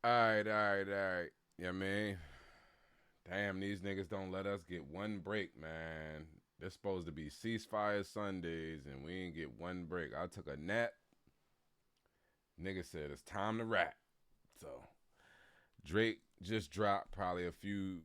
All right. Yeah, man. Damn, these niggas don't let us get one break, man. They're supposed to be ceasefire Sundays, and we ain't get one break. I took a nap. Nigga said it's time to rap. So Drake just dropped probably a few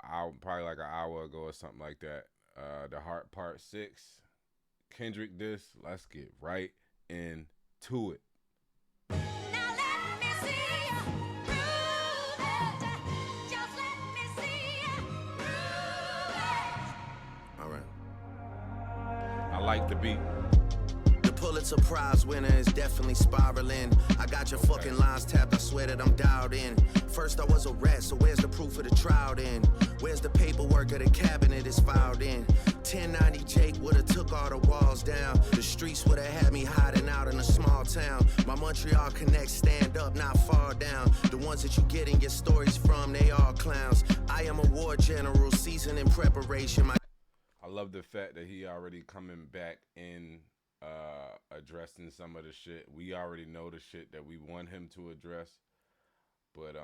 hour, probably like an hour ago or something like that. The Heart Part 6. Kendrick this. Let's get right into it. Now let me see you prove it. Just let me see you prove it. All right. I like the beat. The Pulitzer Prize winner is definitely spiraling. I got your fucking lines tapped, I swear that I'm dialed in. First I was a rat, so where's the proof of the trial then? Where's the paperwork of the cabinet is filed in? 1090 Jake would've took all the walls down. The streets would've had me hiding out in a small town. My Montreal connects stand up, not fall down. The ones that you getting your stories from, they all clowns. I am a war general, seasoned in preparation. I love the fact that he already coming back in addressing some of the shit. We already know the shit that we want him to address. But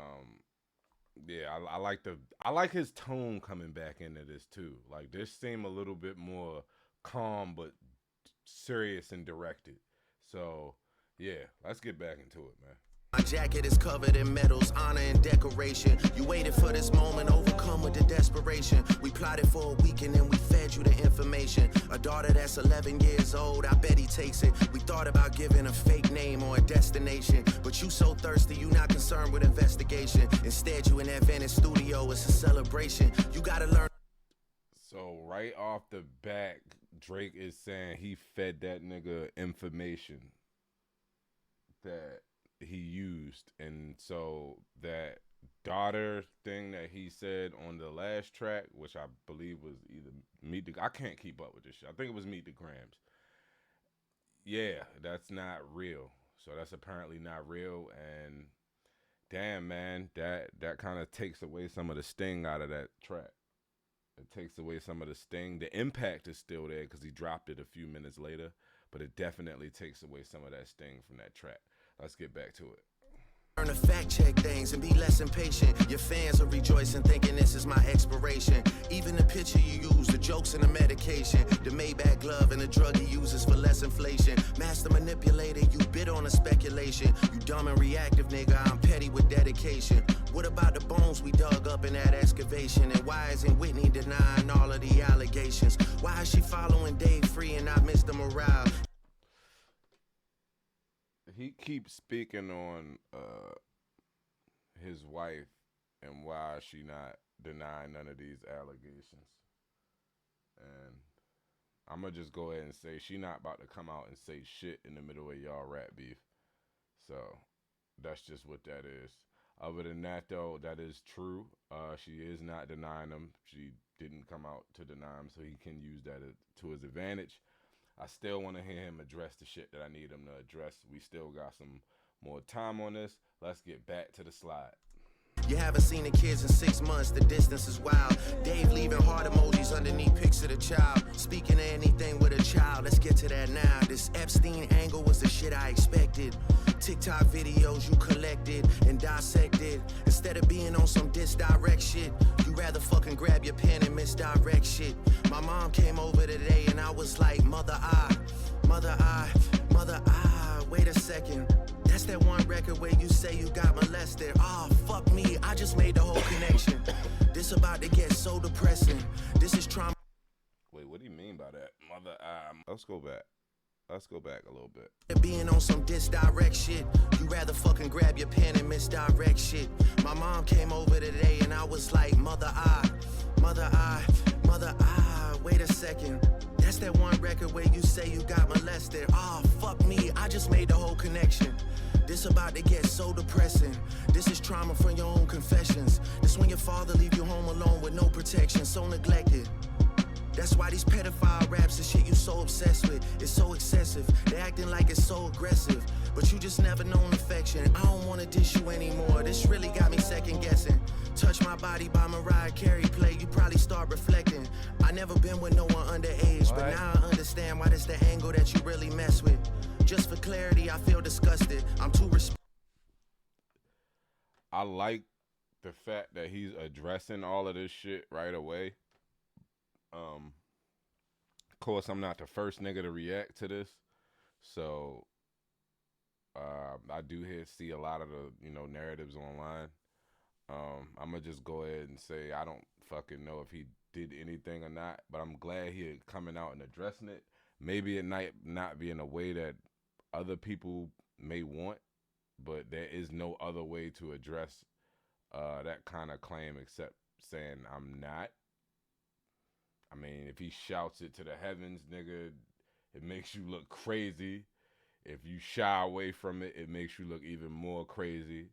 yeah, I like his tone coming back into this too. Like this seemed a little bit more calm but serious and directed. So yeah, let's get back into it, man. My jacket is covered in medals, honor and decoration. You waited for this moment, overcome with the desperation. We plotted for a week and then we fed you the information. A daughter that's 11 years old, I bet he takes it. We thought about giving a fake name or a destination, but you so thirsty, you not concerned with investigation. Instead, you in that Venice studio, it's a celebration. You gotta learn. So right off the bat, Drake is saying he fed that nigga information that he used, and so that daughter thing that he said on the last track, which I believe was either Meet the, I can't keep up with this shit. I think it was Meet the Grams. Yeah, that's not real. So that's apparently not real, and damn man, that kind of takes away some of the sting out of that track. It takes away some of the sting. The impact is still there because he dropped it a few minutes later, but it definitely takes away some of that sting from that track. Let's get back to it. Learn to fact check things and be less impatient. Your fans are rejoicing, thinking this is my expiration. Even the picture you use, the jokes and the medication, the Maybach glove and the drug he uses for less inflation. Master manipulator, you bid on a speculation. You dumb and reactive, nigga, I'm petty with dedication. What about the bones we dug up in that excavation? And why isn't Whitney denying all of the allegations? Why is she following Dave Free and not Mr. Morale? He keeps speaking on his wife and why she not denying none of these allegations. And I'm gonna just go ahead and say she not about to come out and say shit in the middle of y'all rap beef. So that's just what that is. Other than that though, that is true. She is not denying them. She didn't come out to deny him, so he can use that to his advantage. I still want to hear him address the shit that I need him to address. We still got some more time on this. Let's get back to the slide. You haven't seen the kids in 6 months, the distance is wild. Dave leaving heart emojis underneath pics of the child. Speaking of anything with a child, let's get to that now. This Epstein angle was the shit I expected. TikTok videos you collected and dissected. Instead of being on some disdirect shit, you rather fucking grab your pen and misdirect shit. My mom came over today and I was like, mother I, wait a second. That's that one record where you say you got molested. Oh, fuck me, I just made the whole connection. This about to get so depressing. This is trauma. Wait, what do you mean by that? Mother, let's go back. Let's go back a little bit. Being on some disdirect shit, you rather fucking grab your pen and misdirect shit. My mom came over today and I was like, mother I, wait a second. That's that one record where you say you got molested. Oh, fuck me, I just made the whole connection. This about to get so depressing. This is trauma from your own confessions. This when your father leave you home alone with no protection, so neglected. That's why these pedophile raps and shit you so obsessed with, it's so excessive. They acting like it's so aggressive, but you just never known affection. I don't wanna dish you anymore, this really got me second guessing. Touch My Body by Mariah Carey play, you probably start reflecting. I never been with no one underage, but now I understand why this the angle that you really mess with. Just for clarity, I feel disgusted. I'm too I like the fact that he's addressing all of this shit right away. Of course, I'm not the first nigga to react to this, so I do see a lot of the narratives online. I'm gonna just go ahead and say I don't fucking know if he did anything or not, but I'm glad he coming out and addressing it. Maybe it might not be in a way that other people may want, but there is no other way to address that kind of claim except saying I'm not. I mean, if he shouts it to the heavens, nigga, it makes you look crazy. If you shy away from it, it makes you look even more crazy.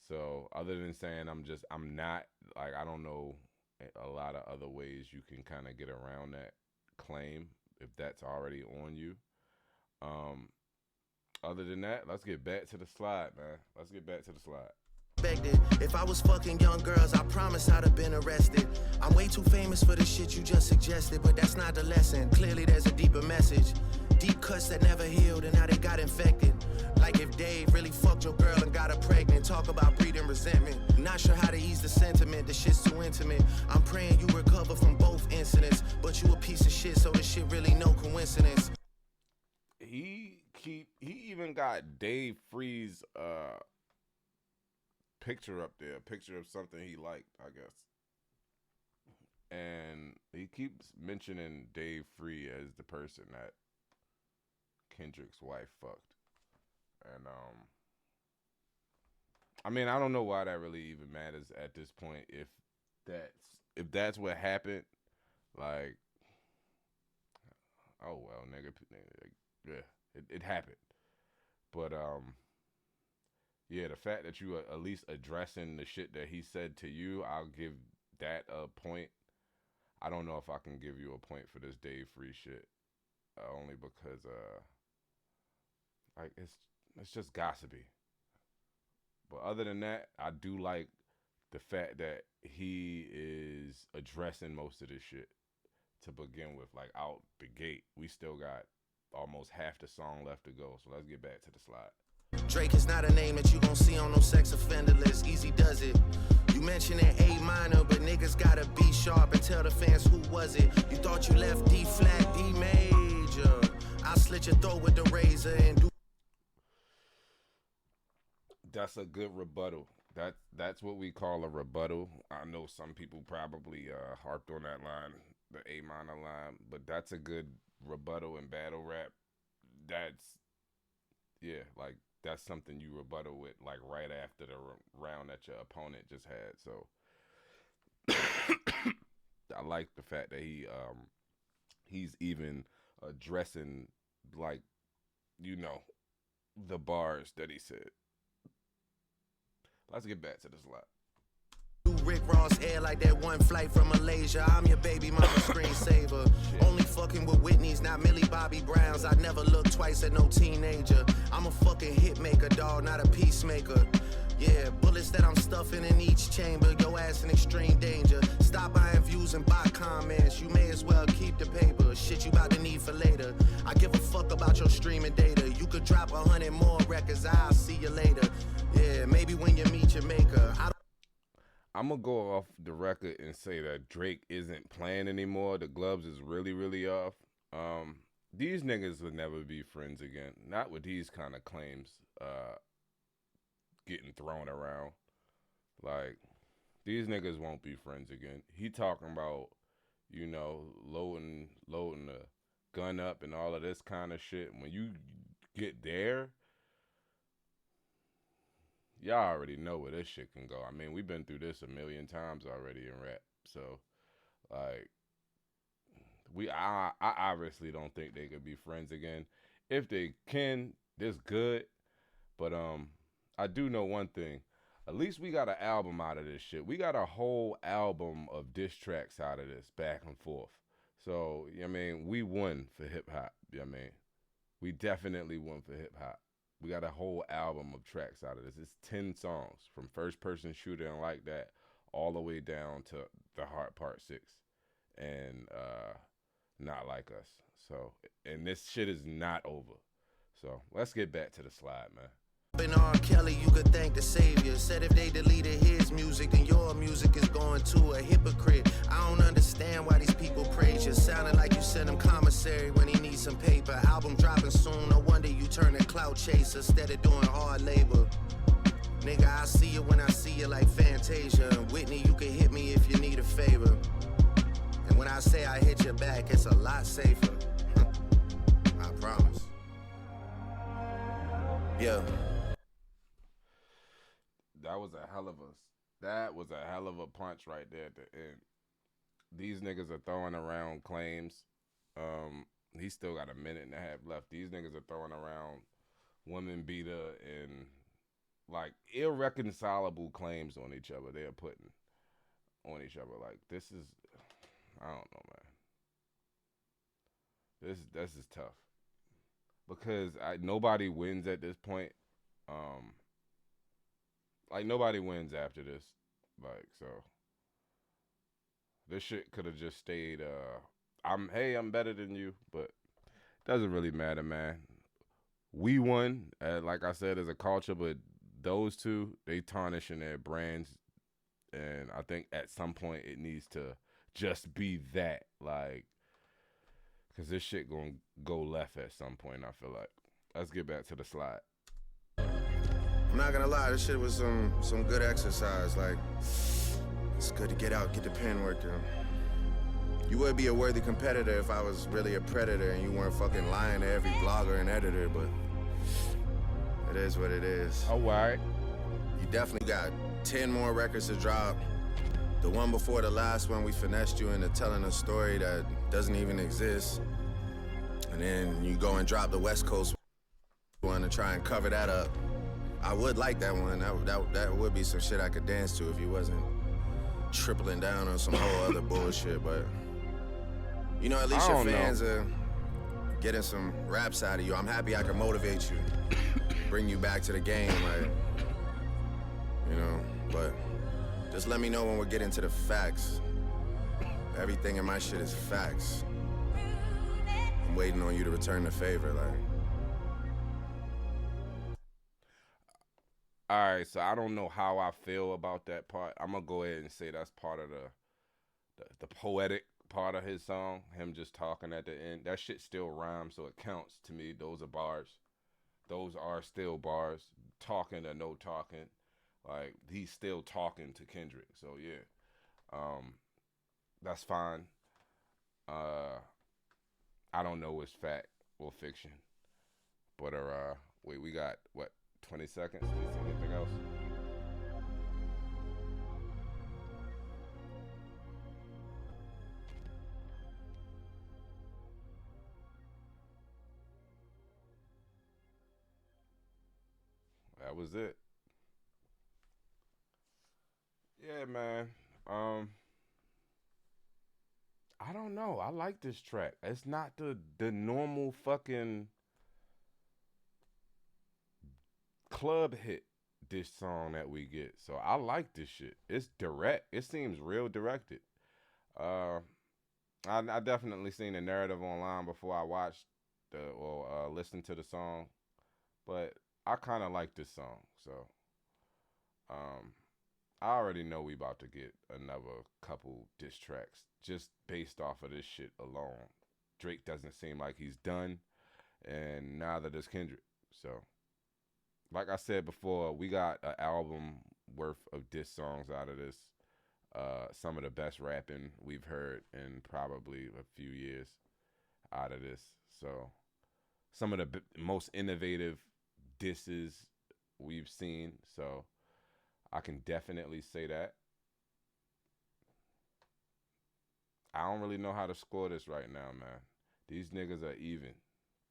So, other than saying I'm not, like, I don't know a lot of other ways you can kind of get around that claim if that's already on you. Um, Other than that, let's get back to the slide, man. Let's get back to the slide. If I was fucking young girls, I promise I'd have been arrested. I'm way too famous for the shit you just suggested, but that's not the lesson. Clearly there's a deeper message. Deep cuts that never healed and now they got infected. Like if Dave really fucked your girl and got her pregnant. Talk about breeding resentment. Not sure how to ease the sentiment, the shit's too intimate. I'm praying you recover from both incidents, but you a piece of shit, so this shit really no coincidence. He even got Dave Free's picture up there, a picture of something he liked, I guess. And he keeps mentioning Dave Free as the person that Kendrick's wife fucked. And I mean, I don't know why that really even matters at this point. If that's what happened, like, oh well, nigga, yeah, it happened. But yeah, the fact that you are at least addressing the shit that he said to you, I'll give that a point. I don't know if I can give you a point for this Dave Free shit, only because like it's just gossipy. But other than that, I do like the fact that he is addressing most of this shit to begin with. Like out the gate, we still got almost half the song left to go. So let's get back to the slide. Drake is not a name that you gon' see on no sex offender list. Easy does it. You mentioned an A minor, but niggas gotta be sharp and tell the fans who was it. You thought you left D flat, D major. I'll slit your throat with the razor and do. That's a good rebuttal. That's what we call a rebuttal. I know some people probably harped on that line, the A minor line, but that's a good rebuttal in battle rap. That's yeah, like that's something you rebuttal with like right after the round that your opponent just had. So I like the fact that he's even addressing like the bars that he said. Let's get back to the slide. Rick Ross hair like that one flight from Malaysia. I'm your baby mama screensaver. Only fucking with Whitney's, not Millie Bobby Browns. I never look twice at no teenager. I'm a fucking hit maker, dog, not a peacemaker. Yeah, bullets that I'm stuffing in each chamber. Your ass in extreme danger. Stop buying views and buy comments. You may as well keep the paper. Shit you about to need for later. I give a fuck about your streaming data. You could drop 100 more records. I'll see you later. Yeah, maybe when you meet your maker. I'm gonna go off the record and say that Drake isn't playing anymore. The gloves is really, really off. These niggas would never be friends again. Not with these kind of claims getting thrown around. Like, these niggas won't be friends again. He talking about, loading the gun up and all of this kind of shit. When you get there, y'all already know where this shit can go. I mean, we've been through this a million times already in rap. So, like, I obviously don't think they could be friends again. If they can, this good. But I do know one thing. At least we got an album out of this shit. We got a whole album of diss tracks out of this, back and forth. So, I mean, we won for hip hop. I mean, we definitely won for hip hop. We got a whole album of tracks out of this. It's 10 songs from First Person Shooter and Like That all the way down to The Heart Part 6 and Not Like Us. So, and this shit is not over. So let's get back to the slide, man. And R. Kelly, you could thank the savior. Said if they deleted his music, then your music is going to a hypocrite. I don't understand why these people praise you. Sounding like you sent him commissary when he needs some paper. Album dropping soon, no wonder you turn a clout chaser instead of doing hard labor. Nigga, I see you when I see you like Fantasia. And Whitney, you can hit me if you need a favor. And when I say I hit your back, it's a lot safer. I promise. Yeah. That was a hell of a punch right there at the end. These niggas are throwing around claims. He still got a minute and a half left. These niggas are throwing around woman beater and like irreconcilable claims on each other. They're putting on each other. Like this is, I don't know, man. This is tough because nobody wins at this point. Like nobody wins after this. Like so, this shit could have just stayed. I'm better than you, but doesn't really matter, man. We won, like I said, as a culture, but those two, they tarnishing their brands, and I think at some point it needs to just be that, like, because this shit gonna go left at some point, I feel like. Let's get back to the slide. I'm not gonna lie, this shit was some good exercise. Like, it's good to get out, get the pen working. You would be a worthy competitor if I was really a predator and you weren't fucking lying to every blogger and editor, but it is what it is. All right. You definitely got 10 more records to drop. The one before the last one, we finessed you into telling a story that doesn't even exist. And then you go and drop the West Coast one to try and cover that up. I would like that one. That would be some shit I could dance to if you wasn't tripling down on some whole other bullshit. But, you know, at least your fans are getting some raps out of you. I'm happy I can motivate you, bring you back to the game, like, you know, but just let me know when we're getting to the facts. Everything in my shit is facts. I'm waiting on you to return the favor, like. All right, so I don't know how I feel about that part. I'm gonna go ahead and say that's part of the poetic part of his song. Him just talking at the end. That shit still rhymes, so it counts to me. Those are bars. Those are still bars. Talking or no talking, like he's still talking to Kendrick. So yeah, that's fine. I don't know what's fact or fiction, but wait, we got what? 20 seconds. Do you see anything else? That was it. Yeah, man. I don't know. I like this track. It's not the normal fucking club hit this song that we get. So I like this shit. It's direct. It seems real directed. Uh, I definitely seen the narrative online before I watched or listened to the song, but I kind of like this song. So um, I already know we about to get another couple diss tracks just based off of this shit alone. Drake doesn't seem like he's done, and neither does Kendrick. So like I said before, we got an album worth of diss songs out of this. Some of the best rapping we've heard in probably a few years out of this. So some of the most innovative disses we've seen. So I can definitely say that. I don't really know how to score this right now, man. These niggas are even,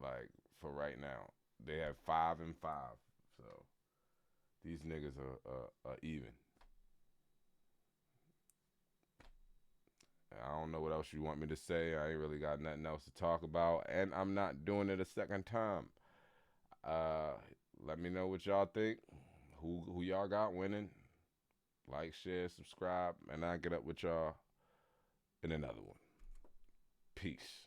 like, for right now. They have 5 and 5. So these niggas are even. I don't know what else you want me to say. I ain't really got nothing else to talk about, and I'm not doing it a second time. Let me know what y'all think. Who y'all got winning? Like, share, subscribe, and I'll get up with y'all in another one. Peace.